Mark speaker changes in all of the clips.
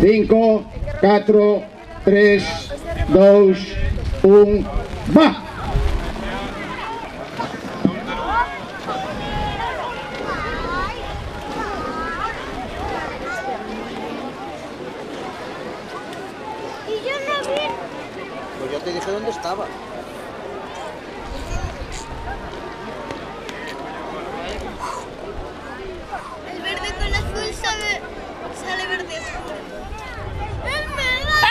Speaker 1: 5, 4, 3, 2, 1, va!
Speaker 2: Pues yo te dije dónde estaba.
Speaker 3: El verde con azul sale verde azul. ¡Es verdad!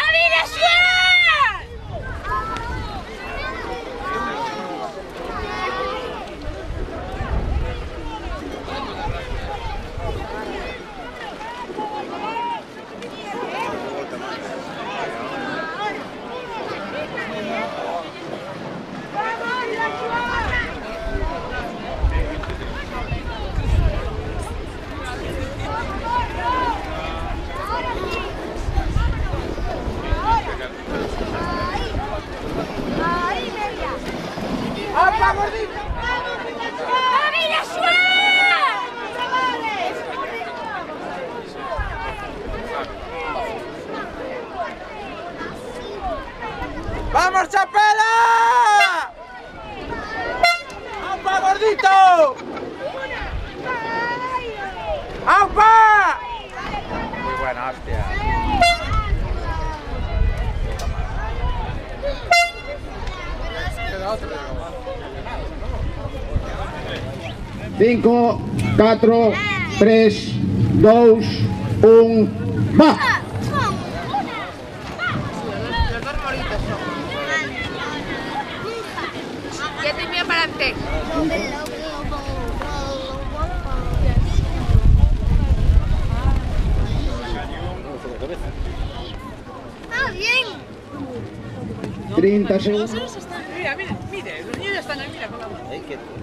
Speaker 4: ¡Apa, gordito!
Speaker 3: ¡Familia
Speaker 4: ¡Vamos, Chapela! ¡Apa, gordito! ¡Apa! Muy buena, hostia.
Speaker 1: 5, 4, 3, 2, 1, va!
Speaker 5: Ya te mira para adelante.
Speaker 3: ¡Ah, bien!
Speaker 1: 30 segundos.
Speaker 5: Mira, mira, mire, los niños ya están ahí, mira, con la mano. Vete, vete.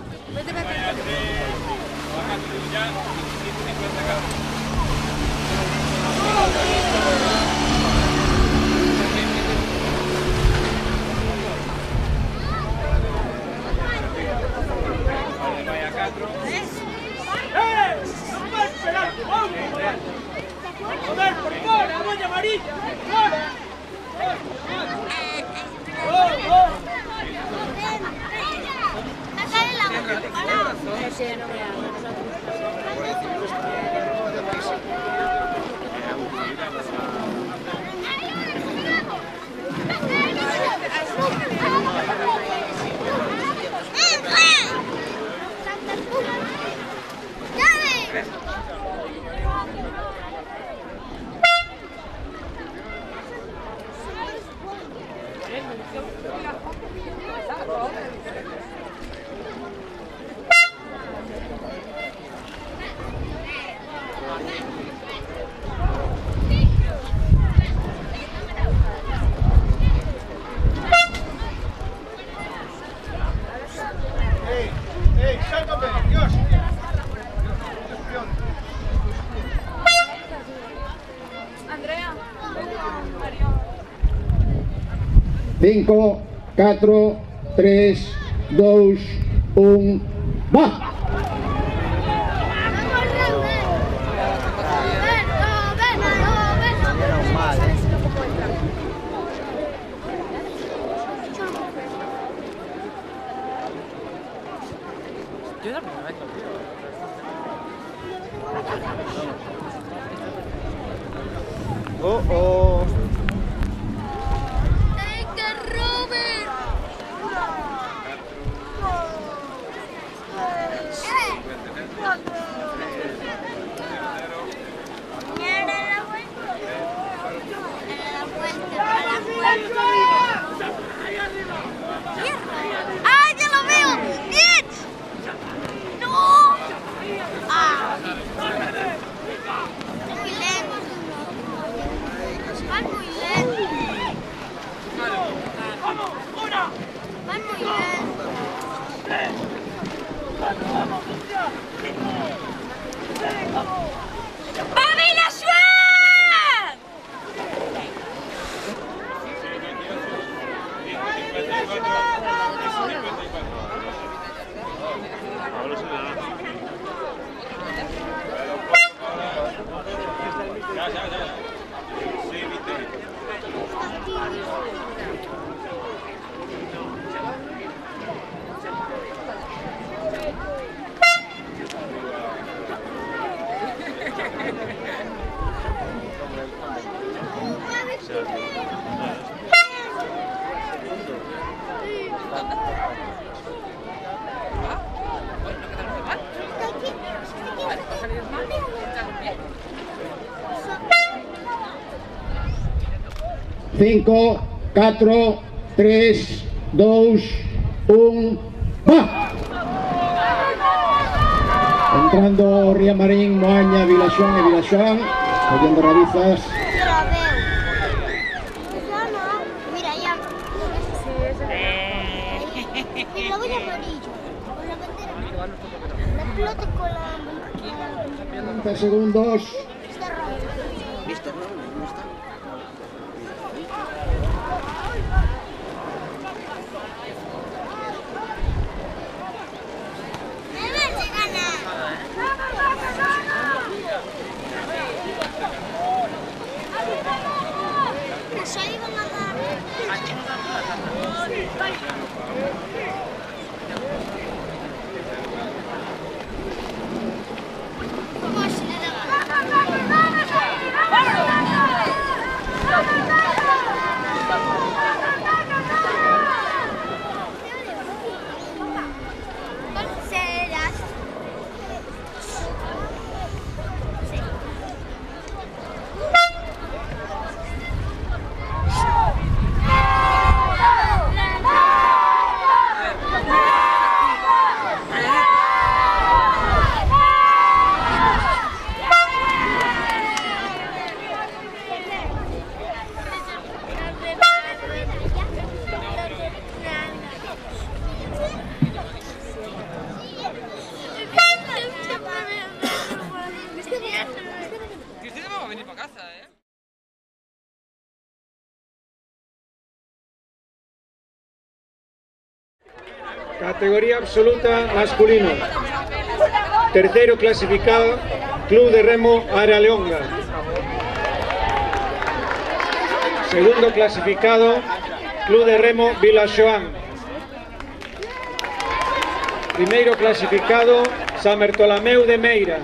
Speaker 4: ¡Joder, por favor, la boya amarilla! ¡Ey, sálvame! ¡Dios!
Speaker 1: 5, 4, 3, 2, 1, va!
Speaker 5: Yo la primera vez lo veo.
Speaker 2: Oh, oh.
Speaker 3: ¡Ah, ya lo veo! ¡Bien! ¡No! ¡Ah! Muy lejos. Van muy lejos. Van muy lejos. ¡Familia Schwan!
Speaker 6: Ya.
Speaker 1: Cinco, 4, 3, 2, 1, va! Entrando Riamarín, Moaña, Vilaxoán e Vilaxoán, collendo rabizas.
Speaker 3: Otra vez. Mira, ya. Y luego el amarillo. Con la bandera. La pelota con la...
Speaker 1: 30 segundos.
Speaker 3: Está rojo.
Speaker 2: ¿Viste? No está.
Speaker 3: Pues ahí van a dar. ¿Cómo se le serás.
Speaker 5: Cristina va a venir para casa, ¿eh?
Speaker 6: Categoría absoluta masculino. Tercero clasificado, Club de Remo Araleonga. Segundo clasificado, Club de Remo Vilaxoán. Primeiro clasificado, San Bartolomeu de Meira.